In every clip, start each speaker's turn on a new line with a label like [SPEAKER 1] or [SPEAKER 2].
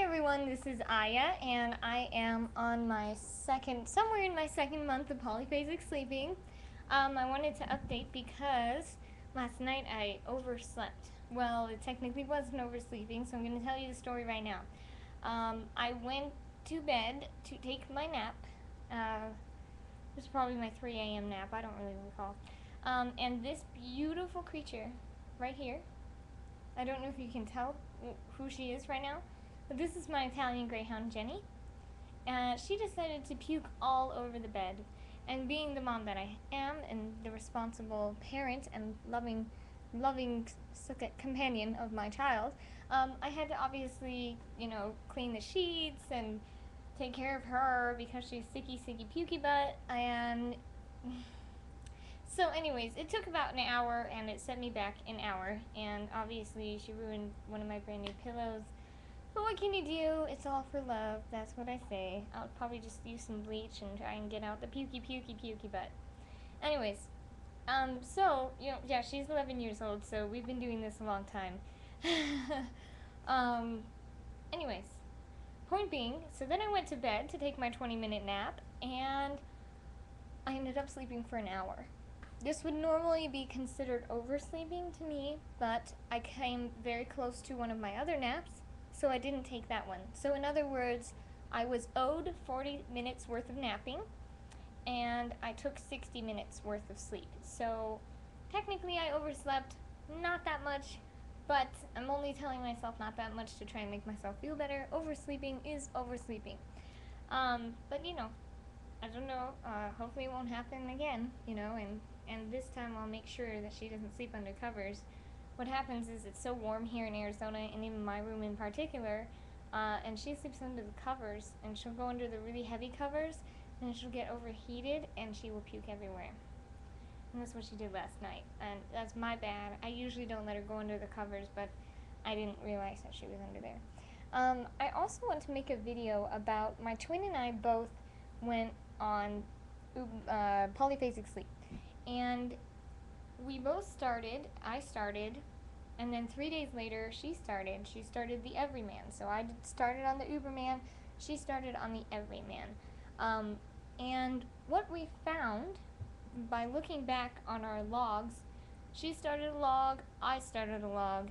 [SPEAKER 1] everyone, this is Aya, and I am on somewhere in my second month of polyphasic sleeping. I wanted to update because last night I overslept. Well, it technically wasn't oversleeping, so I'm going to tell you the story right now. I went to bed to take my nap. It was probably my 3 a.m. nap, I don't really recall. And this beautiful creature right here, I don't know if you can tell who she is right now, but this is my Italian Greyhound, Jenny. She decided to puke all over the bed. And being the mom that I am, and the responsible parent and loving companion of my child, I had to obviously, clean the sheets and take care of her because she's sicky, pukey butt. And so, anyways, it took about an hour, and it set me back an hour. And obviously, she ruined one of my brand new pillows. But what can you do? It's all for love. That's what I say. I'll probably just use some bleach and try and get out the pukey butt. Anyways, yeah, she's 11 years old, so we've been doing this a long time. um, anyways, point being, so then I went to bed to take my 20-minute nap, and I ended up sleeping for an hour. This would normally be considered oversleeping to me, but I came very close to one of my other naps, so I didn't take that one. So in other words, I was owed 40 minutes worth of napping, and I took 60 minutes worth of sleep. So technically I overslept, not that much, but I'm only telling myself not that much to try and make myself feel better. Oversleeping is oversleeping. But I don't know, hopefully it won't happen again, and this time I'll make sure that she doesn't sleep under covers. What happens is it's so warm here in Arizona, and in my room in particular, and she sleeps under the covers, and she'll go under the really heavy covers, and she'll get overheated, and she will puke everywhere. And that's what she did last night, and that's my bad. I usually don't let her go under the covers, but I didn't realize that she was under there. I also want to make a video about my twin and I both went on polyphasic sleep, and we both I started, and then 3 days later she started the Everyman. So I started on the Uberman, she started on the Everyman. And what we found by looking back on our logs, she started a log, I started a log,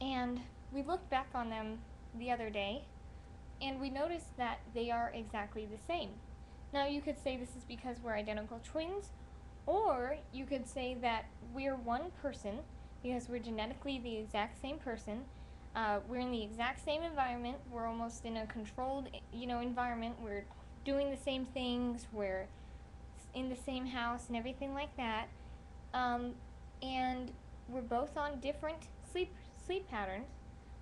[SPEAKER 1] and we looked back on them the other day, and we noticed that they are exactly the same. Now you could say this is because we're identical twins, or you could say that we're one person because we're genetically the exact same person. We're in the exact same environment. We're almost in a controlled, environment. We're doing the same things. We're in the same house and everything like that. And we're both on different sleep patterns,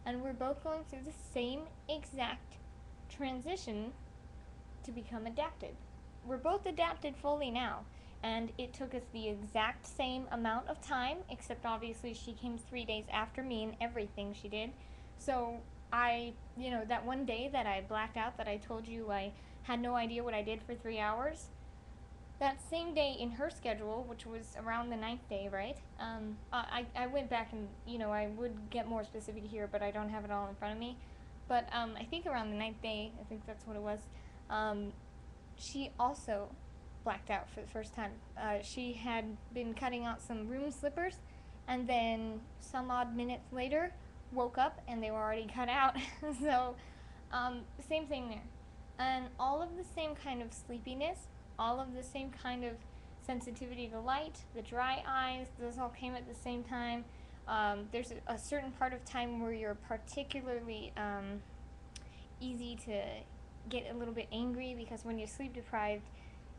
[SPEAKER 1] and we're both going through the same exact transition to become adapted. We're both adapted fully now, and it took us the exact same amount of time, except obviously she came 3 days after me in everything she did. So that one day that I blacked out, that I told you I had no idea what I did for 3 hours, that same day in her schedule, which was around the 9th day, right? I went back and, I would get more specific here, but I don't have it all in front of me. But I think around the 9th day, I think that's what it was, she also blacked out for the first time. She had been cutting out some room slippers, and then some odd minutes later, woke up and they were already cut out. So, same thing there. And all of the same kind of sleepiness, all of the same kind of sensitivity to light, the dry eyes, those all came at the same time. There's a certain part of time where you're particularly easy to get a little bit angry, because when you're sleep deprived,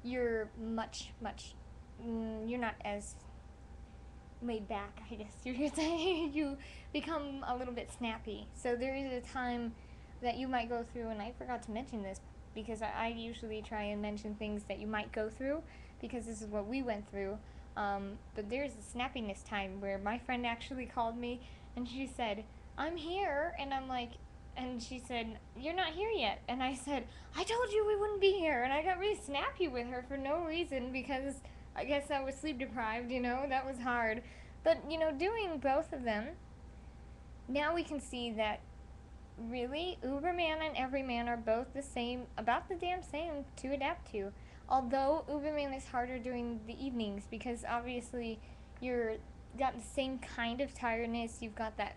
[SPEAKER 1] you're you're not as laid back, I guess you could say. You become a little bit snappy. So there is a time that you might go through, and I forgot to mention this, because I usually try and mention things that you might go through, because this is what we went through. But there's a snappiness time where my friend actually called me, and she said, "I'm here," and I'm like, and she said, "You're not here yet." And I said, "I told you we wouldn't be here." And I got really snappy with her for no reason, because I guess I was sleep deprived, that was hard. But, doing both of them, now we can see that really, Uberman and Everyman are both the same, about the damn same to adapt to. Although Uberman is harder during the evenings because obviously you're got the same kind of tiredness. You've got that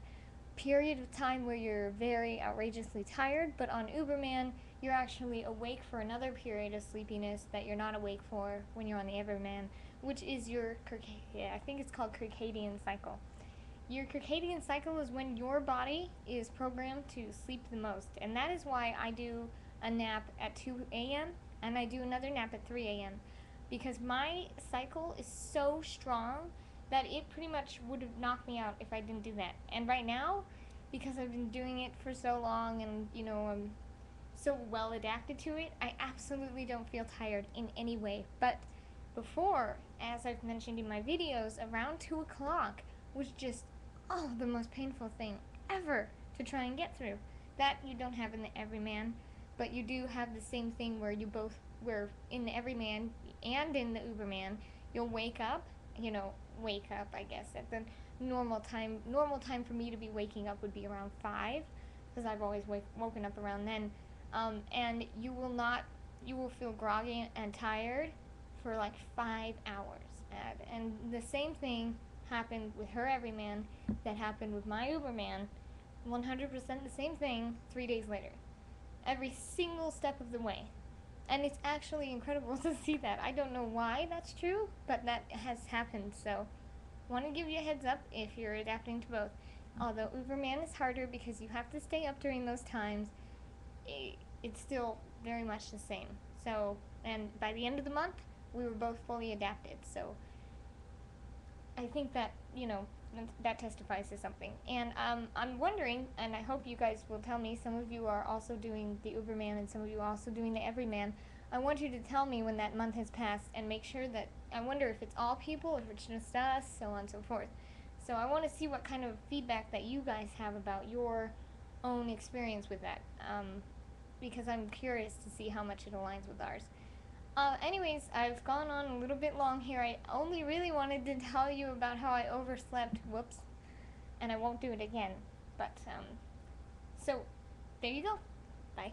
[SPEAKER 1] period of time where you're very outrageously tired, but on Uberman, you're actually awake for another period of sleepiness that you're not awake for when you're on the Everman, which is your I think it's called circadian cycle. Your circadian cycle is when your body is programmed to sleep the most, and that is why I do a nap at 2 a.m. and I do another nap at 3 a.m. because my cycle is so strong that it pretty much would have knocked me out if I didn't do that. And right now, because I've been doing it for so long and, I'm so well adapted to it, I absolutely don't feel tired in any way. But before, as I've mentioned in my videos, around 2 o'clock was just, the most painful thing ever to try and get through. That you don't have in the Everyman, but you do have the same thing where in the Everyman and in the Uberman, you'll wake up, I guess, at the normal time. Normal time for me to be waking up would be around 5, because I've always woken up around then. And you will feel groggy and tired for like 5 hours. And the same thing happened with her Everyman that happened with my Uberman. 100% the same thing 3 days later. Every single step of the way. And it's actually incredible to see that. I don't know why that's true, but that has happened. So, want to give you a heads up if you're adapting to both. Although Uberman is harder because you have to stay up during those times, it's still very much the same. So, and by the end of the month, we were both fully adapted. So, I think that, that testifies to something. And I'm wondering, and I hope you guys will tell me, some of you are also doing the Uberman and some of you are also doing the Everyman. I want you to tell me when that month has passed and make sure that, I wonder if it's all people, if it's just us, so on and so forth. So I want to see what kind of feedback that you guys have about your own experience with that, because I'm curious to see how much it aligns with ours. Anyways, I've gone on a little bit long here. I only really wanted to tell you about how I overslept. Whoops. And I won't do it again. But, so, there you go.